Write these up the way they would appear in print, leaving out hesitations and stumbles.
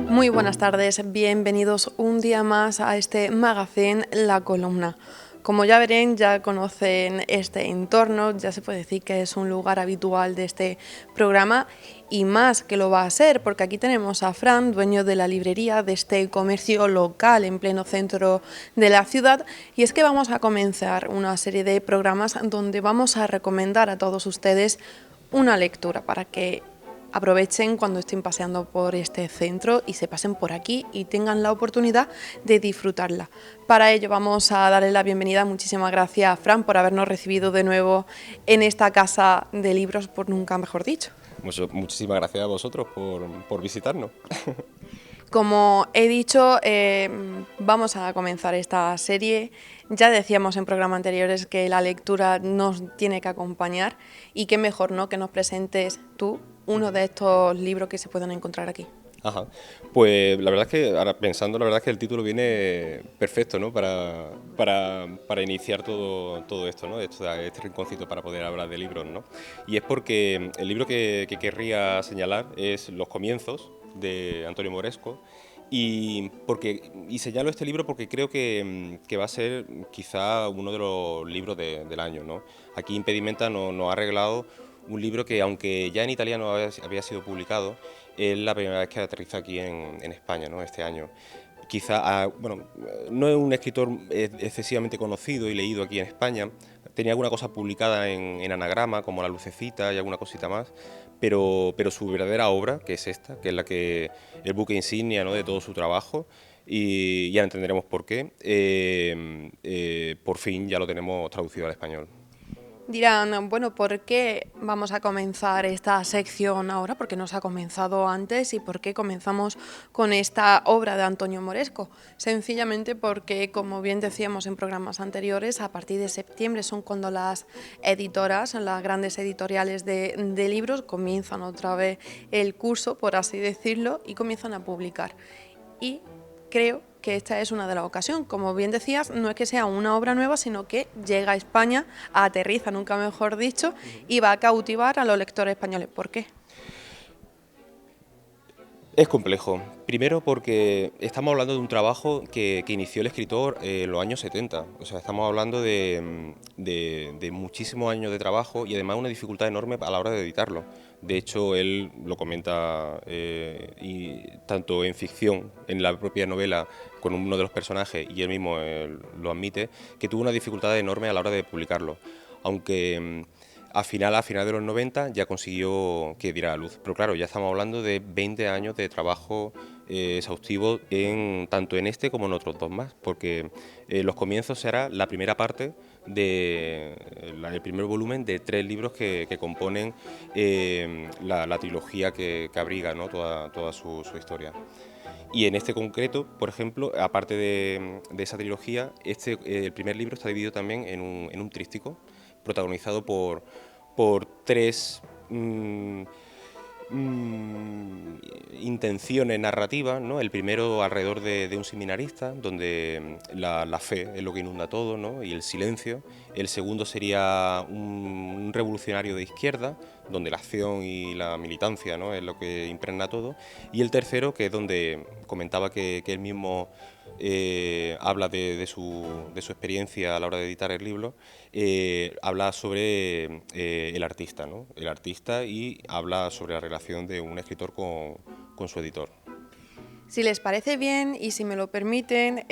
Muy buenas tardes, bienvenidos un día más a este magazine La Columna. Como ya verán, ya conocen este entorno, ya se puede decir que es un lugar habitual de este programa y más que lo va a ser, porque aquí tenemos a Fran, dueño de la librería de este comercio local en pleno centro de la ciudad, y es que vamos a comenzar una serie de programas donde vamos a recomendar a todos ustedes una lectura para que aprovechen cuando estén paseando por este centro y se pasen por aquí y tengan la oportunidad de disfrutarla. Para ello vamos a darle la bienvenida. Muchísimas gracias, Fran, por habernos recibido de nuevo en esta casa de libros, por nunca mejor dicho. Muchísimas gracias a vosotros por visitarnos. Como he dicho, vamos a comenzar esta serie. Ya decíamos en programas anteriores que la lectura nos tiene que acompañar y qué mejor, ¿no?, que nos presentes tú uno de estos libros que se pueden encontrar aquí. Ajá. Pues la verdad es que, ahora pensando, la verdad es que el título viene perfecto, ¿no? Para iniciar todo esto, ¿no? Este rinconcito para poder hablar de libros, ¿no? Y es porque el libro que querría señalar es Los comienzos, de Antonio Moresco, y señalo este libro porque creo que va a ser quizá uno de los libros del año, ¿no? Aquí Impedimenta nos ha regalado un libro que, aunque ya en italiano había sido publicado, es la primera vez que aterriza aquí en España, ¿no?, este año. Quizá, bueno, no es un escritor excesivamente conocido y leído aquí en España. Tenía alguna cosa publicada en Anagrama, como La Lucecita y alguna cosita más, pero su verdadera obra, que es esta, que es el buque insignia, ¿no?, de todo su trabajo, y ya entenderemos por qué, por fin ya lo tenemos traducido al español. Dirán, bueno, ¿por qué vamos a comenzar esta sección ahora? ¿Por qué no se ha comenzado antes? ¿Y por qué comenzamos con esta obra de Antonio Moresco? Sencillamente porque, como bien decíamos en programas anteriores, a partir de septiembre son cuando las editoras, las grandes editoriales de libros, comienzan otra vez el curso, por así decirlo, y comienzan a publicar. Y creo que esta es una de las ocasiones. Como bien decías, no es que sea una obra nueva, sino que llega a España, aterriza, nunca mejor dicho, y va a cautivar a los lectores españoles. ¿Por qué? Es complejo. Primero porque estamos hablando de un trabajo que inició el escritor en los años 70. O sea, estamos hablando de muchísimos años de trabajo y además una dificultad enorme a la hora de editarlo. De hecho, él lo comenta tanto en ficción, en la propia novela, con uno de los personajes, y él mismo lo admite, que tuvo una dificultad enorme a la hora de publicarlo. Aunque a final de los 90 ya consiguió que diera a luz. Pero claro, ya estamos hablando de 20 años de trabajo exhaustivo tanto en este como en otros dos más, porque Los comienzos será la primera parte el primer volumen de 3 libros que componen la trilogía que abriga, ¿no?, toda su historia. Y en este concreto, por ejemplo, aparte de esa trilogía, el primer libro está dividido también en un tríptico protagonizado por 3 intenciones narrativas, ¿no? El primero alrededor de un seminarista, donde la fe es lo que inunda todo, ¿no?, y el silencio. El segundo sería un revolucionario de izquierda, donde la acción y la militancia, ¿no?, es lo que impregna todo. Y el tercero, que es donde comentaba que él mismo habla de su experiencia a la hora de editar el libro, habla sobre el artista, ¿no?, el artista, y habla sobre la relación de un escritor con su editor. Si les parece bien y si me lo permiten,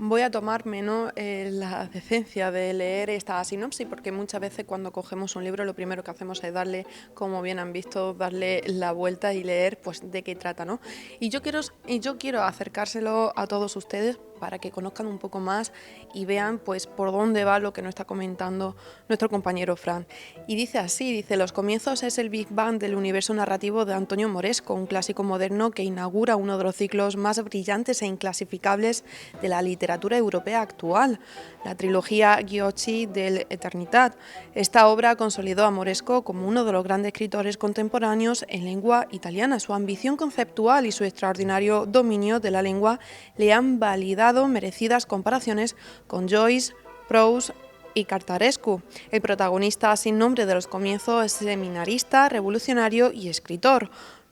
Voy a tomarme, ¿no?, la decencia de leer esta sinopsis, porque muchas veces cuando cogemos un libro lo primero que hacemos es darle, como bien han visto, darle la vuelta y leer pues de qué trata, ¿no? Y yo quiero acercárselo a todos ustedes para que conozcan un poco más y vean pues por dónde va lo que nos está comentando nuestro compañero Fran. Y dice así, dice: los comienzos es el Big Bang del universo narrativo de Antonio Moresco, un clásico moderno que inaugura uno de los ciclos más brillantes e inclasificables de la literatura europea actual, la trilogía Ghiocchi del Eternità. Esta obra consolidó a Moresco como uno de los grandes escritores contemporáneos en lengua italiana. Su ambición conceptual y su extraordinario dominio de la lengua le han validado merecidas comparaciones con Joyce, Proust y Cartarescu. El protagonista sin nombre de los comienzos es seminarista, revolucionario y escritor.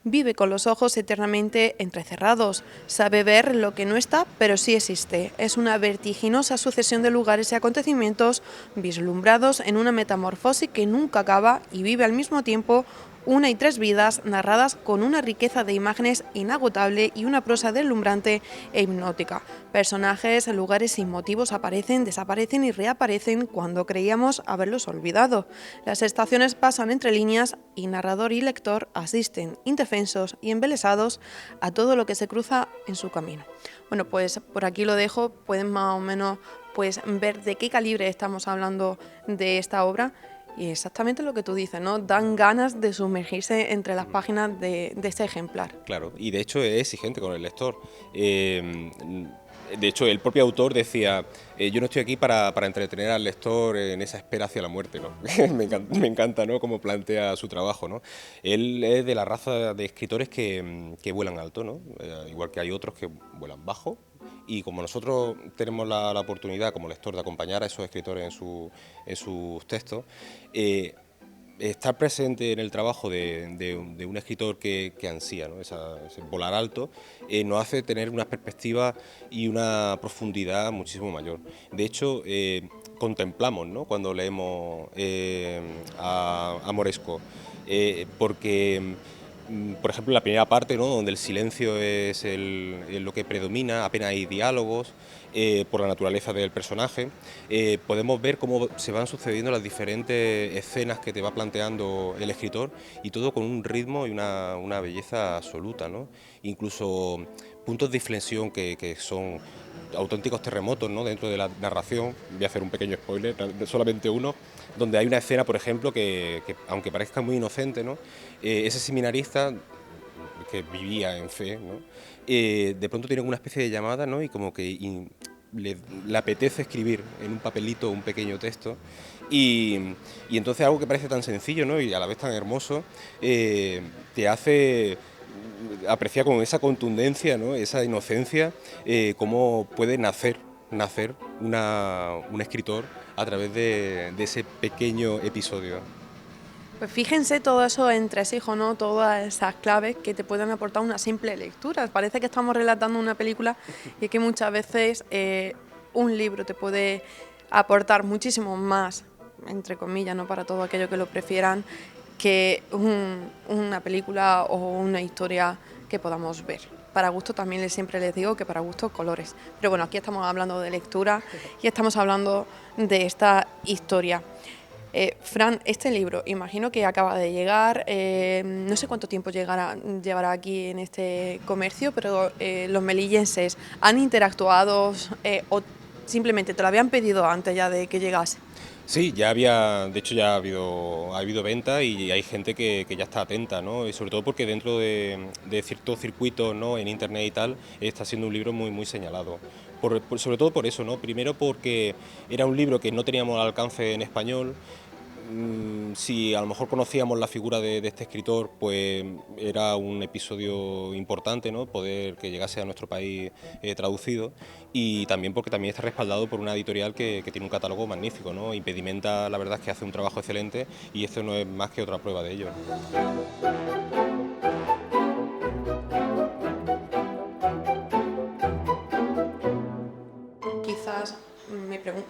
Vive con los ojos eternamente entrecerrados. Sabe ver lo que no está, pero sí existe. Es una vertiginosa sucesión de lugares y acontecimientos vislumbrados en una metamorfosis que nunca acaba y vive al mismo tiempo una y tres vidas narradas con una riqueza de imágenes inagotable y una prosa deslumbrante e hipnótica. Personajes, lugares y motivos aparecen, desaparecen y reaparecen cuando creíamos haberlos olvidado. Las estaciones pasan entre líneas y narrador y lector asisten, indefensos y embelesados, a todo lo que se cruza en su camino. Bueno, pues por aquí lo dejo, pueden más o menos pues ver de qué calibre estamos hablando de esta obra. Y exactamente lo que tú dices, ¿no? Dan ganas de sumergirse entre las páginas de este ejemplar. Claro, y de hecho es exigente con el lector. De hecho, el propio autor decía: yo no estoy aquí para entretener al lector en esa espera hacia la muerte, ¿no? Me encanta, ¿no?, cómo plantea su trabajo, ¿no? Él es de la raza de escritores que vuelan alto, ¿no? Igual que hay otros que vuelan bajo. Y como nosotros tenemos la oportunidad como lector de acompañar a esos escritores en sus textos, estar presente en el trabajo de un escritor que ansía, ¿no?, ese volar alto, nos hace tener una perspectiva y una profundidad muchísimo mayor. De hecho, contemplamos, ¿no?, cuando leemos a Moresco, porque por ejemplo, la primera parte, ¿no?, donde el silencio es lo que predomina, apenas hay diálogos, por la naturaleza del personaje, podemos ver cómo se van sucediendo las diferentes escenas que te va planteando el escritor, y todo con un ritmo y una belleza absoluta, ¿no? Incluso puntos de inflexión que son auténticos terremotos, ¿no?, dentro de la narración. Voy a hacer un pequeño spoiler, solamente uno, donde hay una escena, por ejemplo, que aunque parezca muy inocente, ¿no?, ese seminarista que vivía en fe, ¿no?, de pronto tiene una especie de llamada, ¿no?, y como que le apetece escribir en un papelito un pequeño texto, y entonces algo que parece tan sencillo, ¿no?, y a la vez tan hermoso, te hace apreciar con esa contundencia, ¿no?, esa inocencia, cómo puede nacer un escritor a través de ese pequeño episodio. Pues fíjense todo eso entresijos, ¿no? Todas esas claves que te pueden aportar una simple lectura. Parece que estamos relatando una película, y que muchas veces un libro te puede aportar muchísimo más, entre comillas, ¿no?, para todo aquello que lo prefieran, que una película o una historia que podamos ver. Para gusto también siempre les digo que para gusto colores. Pero bueno, aquí estamos hablando de lectura y estamos hablando de esta historia. Fran, este libro, imagino que acaba de llegar, no sé cuánto tiempo llevará aquí en este comercio, pero los melillenses han interactuado o simplemente te lo habían pedido antes ya de que llegase. Sí, de hecho ya ha habido venta, y hay gente que ya está atenta, ¿no? Y sobre todo porque dentro de ciertos circuitos, ¿no?, en internet y tal, está siendo un libro muy, muy señalado. Sobre todo por eso, ¿no? Primero porque era un libro que no teníamos al alcance en español. Si a lo mejor conocíamos la figura de este escritor, pues era un episodio importante, ¿no?, poder que llegase a nuestro país traducido, y también porque también está respaldado por una editorial que tiene un catálogo magnífico, ¿no? Impedimenta, la verdad es que hace un trabajo excelente, y esto no es más que otra prueba de ello. Quizás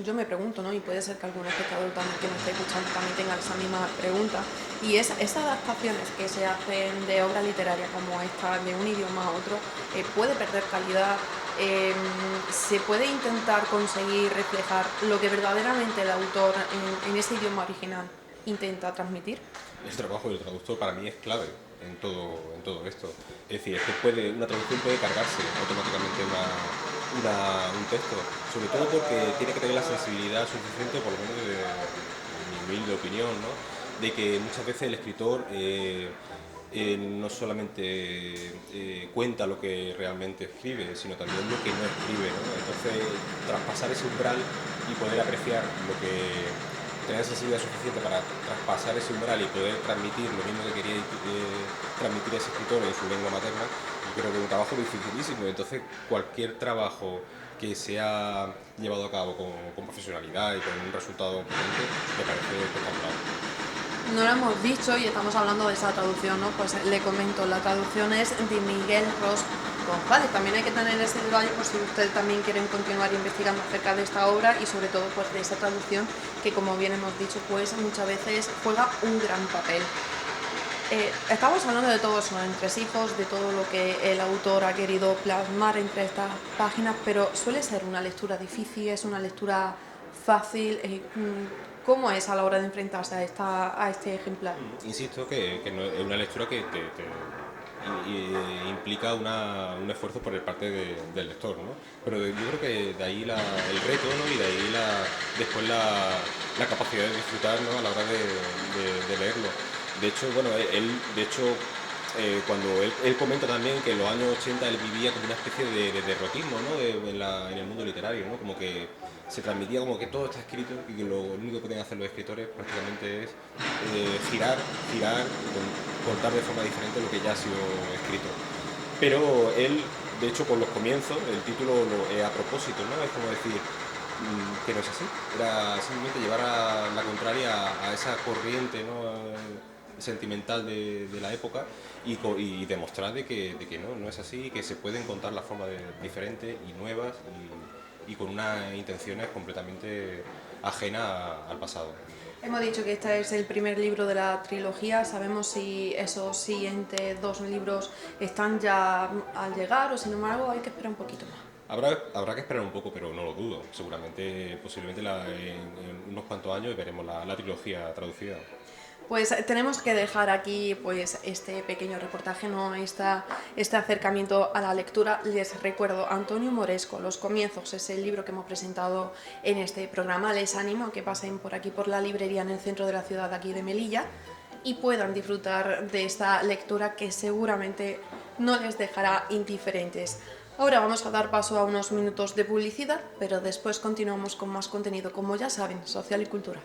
yo me pregunto, ¿no?, y puede ser que algún espectador también que nos esté escuchando también tenga esa misma pregunta, y esas adaptaciones que se hacen de obra literaria como esta, de un idioma a otro, puede perder calidad eh, ¿se puede intentar conseguir reflejar lo que verdaderamente el autor en ese idioma original intenta transmitir? El trabajo del traductor para mí es clave en todo esto. Es decir, una traducción puede cargarse automáticamente un texto, sobre todo porque tiene que tener la sensibilidad suficiente, por lo menos de mi humilde opinión, ¿no? De que muchas veces el escritor no solamente cuenta lo que realmente escribe, sino también lo que no escribe, ¿no? Entonces, traspasar ese umbral y poder apreciar lo que tener sensibilidad suficiente para traspasar ese umbral y poder transmitir lo mismo que quería transmitir ese escritor en su lengua materna, yo creo que es un trabajo dificilísimo. Entonces, cualquier trabajo que sea llevado a cabo con profesionalidad y con un resultado potente, me parece espectacular. No lo hemos dicho y estamos hablando de esa traducción, ¿no? Pues le comento, la traducción es de Miguel Ros González. También hay que tener ese detalle por si ustedes también quieren continuar investigando acerca de esta obra y sobre todo pues de esa traducción que, como bien hemos dicho, pues muchas veces juega un gran papel. Estamos hablando de todos esos entresijos, de todo lo que el autor ha querido plasmar entre estas páginas, pero suele ser una lectura difícil, es una lectura fácil. ¿Cómo es a la hora de enfrentarse a este ejemplar? Insisto que no, es una lectura que implica un esfuerzo por el parte del lector, ¿no? Pero yo creo que de ahí el reto, ¿no? Y de ahí después la capacidad de disfrutar, ¿no? A la hora de leerlo. De hecho, bueno, cuando él comenta también que en los años 80 él vivía como una especie de derrotismo, ¿no? En el mundo literario, ¿no? Como que se transmitía como que todo está escrito y que lo único que pueden hacer los escritores prácticamente es girar, contar de forma diferente lo que ya ha sido escrito. Pero él, de hecho, con los comienzos, el título a propósito, ¿no? Es como decir que no es así. Era simplemente llevar a la contraria a esa corriente, ¿no? Sentimental de la época y demostrar de que no es así, que se pueden contar las formas diferentes y nuevas y con unas intenciones completamente ajenas al pasado. Hemos dicho que este es el primer libro de la trilogía. ¿Sabemos si esos siguientes dos libros están ya al llegar o sin embargo hay que esperar un poquito más? Habrá que esperar un poco, pero no lo dudo. Seguramente, posiblemente en unos cuantos años veremos la trilogía traducida. Pues tenemos que dejar aquí pues este pequeño reportaje, ¿no? Este acercamiento a la lectura. Les recuerdo, Antonio Moresco, Los comienzos, es el libro que hemos presentado en este programa. Les animo a que pasen por aquí por la librería en el centro de la ciudad de aquí de Melilla y puedan disfrutar de esta lectura que seguramente no les dejará indiferentes. Ahora vamos a dar paso a unos minutos de publicidad, pero después continuamos con más contenido, como ya saben, social y cultural.